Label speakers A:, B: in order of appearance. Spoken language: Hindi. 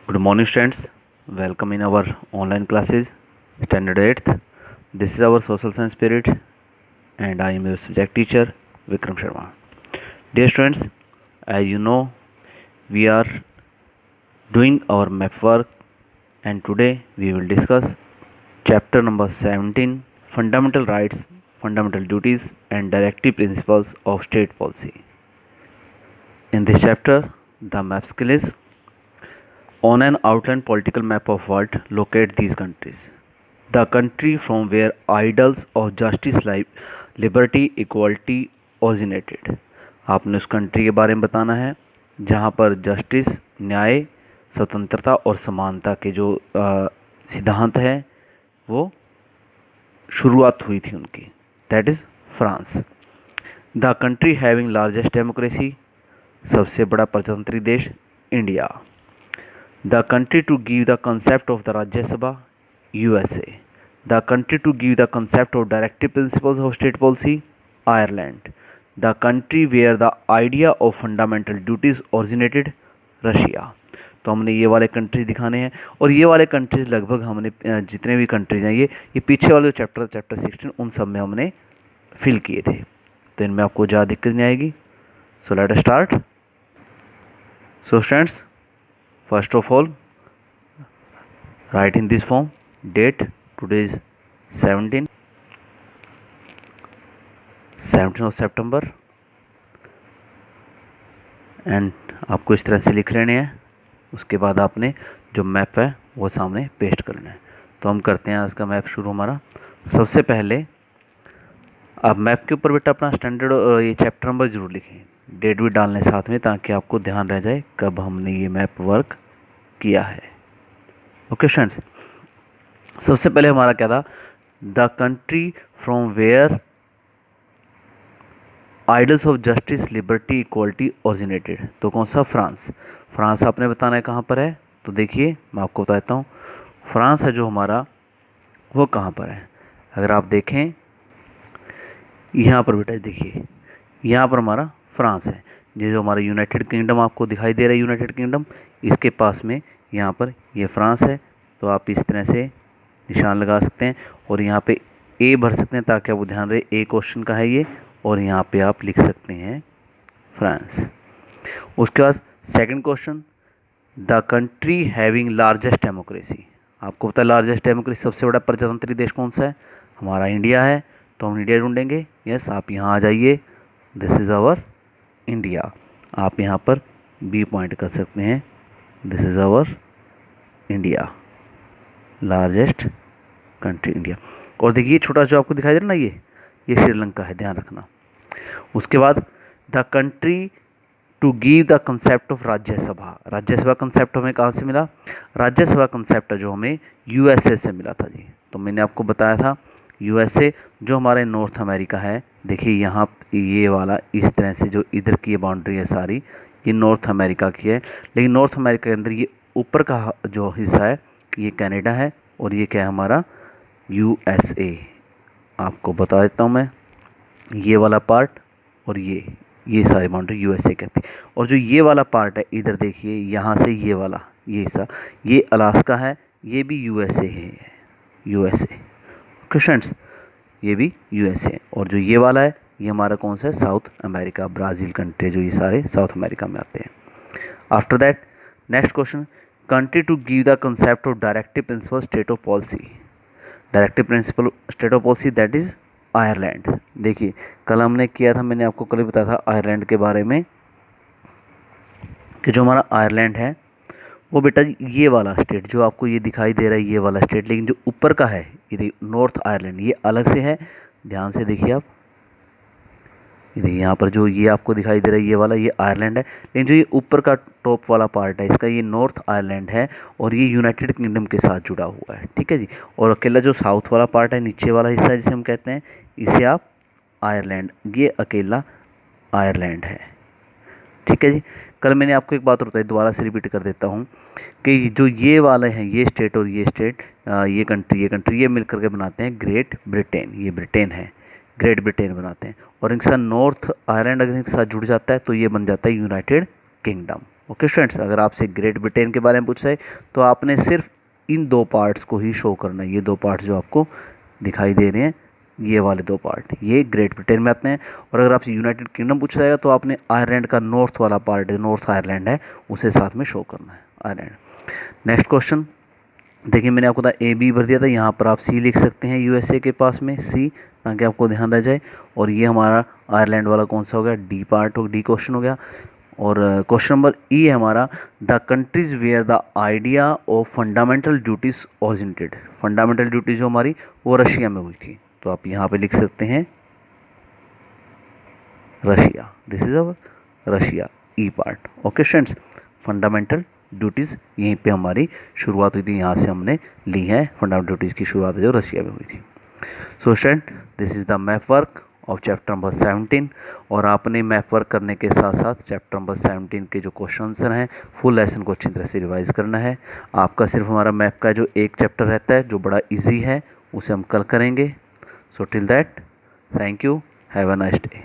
A: Good morning, students. Welcome in our online classes, Standard 8th. This is our social science period, and I am your subject teacher, Vikram Sharma. Dear students, as you know, we are doing our map work, and today we will discuss chapter number 17 Fundamental Rights, Fundamental Duties, and Directive Principles of State Policy. In this chapter, the map skill is on an outline political map of world, locate these countries. The country from where ideals of justice, liberty, equality originated. आपने उस कंट्री के बारे में बताना है जहाँ पर जस्टिस, न्याय, स्वतंत्रता और समानता के जो सिद्धांत है वो शुरुआत हुई थी उनकी. That is France. The country having largest democracy, सबसे बड़ा प्रजातंत्री देश India. The country to give the concept of the Rajya Sabha, USA. The country to give the concept of directive principles of state policy, Ireland. The country where the idea of fundamental duties originated, Russia. तो हमने ये वाले कंट्रीज दिखाने हैं और ये वाले कंट्रीज लगभग हमने जितने भी कंट्रीज हैं ये पीछे वाले चैप्टर 16 उन सब में हमने फिल किए थे, तो इनमें आपको ज़्यादा दिक्कत नहीं आएगी. So let us start. So students, first of all, write in this form. Date today is 17 of September, and आपको इस तरह से लिख लेने हैं. उसके बाद आपने जो मैप है वो सामने पेस्ट करना है. तो हम करते हैं आज का मैप शुरू. हमारा सबसे पहले आप मैप के ऊपर बेटा अपना स्टैंडर्ड ये चैप्टर नंबर ज़रूर लिखें, डेट भी डालने साथ में, ताकि आपको ध्यान रह जाए कब हमने ये मैप वर्क किया है. ओके स्टूडेंट्स, सबसे पहले हमारा क्या था, the country from where ideals of justice, liberty, equality originated. तो कौन सा, फ्रांस. फ्रांस आपने बताना है कहाँ पर है. तो देखिए मैं आपको बता देता हूँ, फ्रांस है जो हमारा वो कहाँ पर है. अगर आप देखें यहाँ पर बेटा, देखिए यहाँ पर हमारा फ्रांस है. ये जो हमारा यूनाइटेड किंगडम आपको दिखाई दे रहा है, यूनाइटेड किंगडम, इसके पास में यहाँ पर ये फ्रांस है. तो आप इस तरह से निशान लगा सकते हैं और यहाँ पे ए भर सकते हैं ताकि आपको ध्यान रहे ए क्वेश्चन का है ये, और यहाँ पे आप लिख सकते हैं फ्रांस. उसके बाद second question, the country having largest democracy. आपको पता है लार्जेस्ट डेमोक्रेसी, सबसे बड़ा प्रजातंत्री देश कौन सा है, हमारा इंडिया है. तो हम इंडिया ढूंढेंगे. यस, आप यहाँ आ जाइए, दिस इज़ आवर इंडिया. आप यहाँ पर बी पॉइंट कर सकते हैं, this is our India, largest country India. और देखिए छोटा जो आपको दिखाई दे रहा ना, ये श्रीलंका है, ध्यान रखना. उसके बाद the country to give the concept of Rajya Sabha. Rajya Sabha concept हमें कहाँ से मिला, राज्यसभा कंसेप्ट जो हमें यूएसए से मिला था जी. तो मैंने आपको बताया था यूएसए जो हमारे नॉर्थ अमेरिका है. देखिए यहाँ ये वाला इस तरह से जो इधर की ये बाउंड्री है सारी, ये नॉर्थ अमेरिका की है. लेकिन नॉर्थ अमेरिका के अंदर ये ऊपर का जो हिस्सा है ये कनाडा है, और ये क्या है हमारा यूएसए. आपको बता देता हूँ मैं, ये वाला पार्ट और ये सारी बाउंड्री यूएसए कहती है. और जो ये वाला पार्ट है इधर देखिए, यहाँ से ये वाला ये हिस्सा, ये अलास्का है, ये भी यूएसए है, यूएसए. क्वेश्चंस, ये भी यूएसए है. और जो ये वाला है ये हमारा कौन सा है, साउथ अमेरिका, ब्राज़ील कंट्री, जो ये सारे साउथ अमेरिका में आते हैं. After that next question, country to give the concept of directive principle state of policy. Directive principle state of policy that is Ireland. देखिए कल हमने किया था, मैंने आपको कल ही बताया था आयरलैंड के बारे में, कि जो हमारा आयरलैंड है वो बेटा ये वाला स्टेट जो आपको ये दिखाई दे रहा है, ये वाला स्टेट, लेकिन जो ऊपर का है ये नॉर्थ आयरलैंड, ये अलग से है. ध्यान से देखिए आप, ये देखिए यहाँ पर जो ये आपको दिखाई दे रहा है ये वाला, ये आयरलैंड है. लेकिन जो ये ऊपर का टॉप वाला पार्ट है इसका, ये नॉर्थ आयरलैंड है, और ये यूनाइटेड किंगडम के साथ जुड़ा हुआ है. ठीक है जी. और अकेला जो साउथ वाला पार्ट है, नीचे वाला हिस्सा जिसे हम कहते हैं, इसे आप आयरलैंड, ये अकेला आयरलैंड है. ठीक है जी. कल मैंने आपको एक बात और बताई, दोबारा से रिपीट कर देता हूँ, कि जो ये वाले हैं, ये स्टेट और ये स्टेट, ये कंट्री ये मिल करके बनाते हैं ग्रेट ब्रिटेन. ये ब्रिटेन है, ग्रेट ब्रिटेन बनाते हैं. और इनके साथ नॉर्थ आयरलैंड अगर इनके साथ जुड़ जाता है तो ये बन जाता है यूनाइटेड किंगडम. ओके स्टूडेंट्स, अगर आपसे ग्रेट ब्रिटेन के बारे में पूछा है तो आपने सिर्फ इन 2 पार्ट्स को ही शो करना है। ये 2 पार्ट्स जो आपको दिखाई दे रहे हैं, ये वाले 2 पार्ट, ये ग्रेट ब्रिटेन में आते हैं। और अगर आपसे यूनाइटेड किंगडम पूछा जाएगा तो आपने आयरलैंड का नॉर्थ वाला पार्ट, नॉर्थ आयरलैंड है, उसे साथ में शो करना है, आयरलैंड। नेक्स्ट क्वेश्चन देखिए, मैंने आपको था ए बी भर दिया था, यहाँ पर आप सी लिख सकते हैं, यूएसए के पास में सी, ताकि आपको ध्यान रह जाए। और ये हमारा आयरलैंड वाला कौन सा हो गया, डी पार्ट हो, डी क्वेश्चन हो गया। और क्वेश्चन नंबर ई है हमारा, the countries where the idea of fundamental duties originated. Fundamental duties जो हमारी वो रशिया में हुई थी, तो आप यहाँ पे लिख सकते हैं Russia, this is our Russia, E part. Okay students, fundamental duties यहीं पे हमारी शुरुआत हुई थी, यहाँ से हमने ली है फंडामेंटल ड्यूटीज़ की शुरुआत जो रशिया में हुई थी। So student, this is the map work of chapter number 17। और आपने मैप वर्क करने के साथ साथ चैप्टर नंबर 17 के जो क्वेश्चन आंसर हैं, फुल लेसन को अच्छी तरह से रिवाइज करना है। आपका सिर्फ हमारा मैप का जो एक चैप्टर रहता है जो बड़ा ईजी है, उसे हम कल करेंगे। So till that, thank you, have a nice day.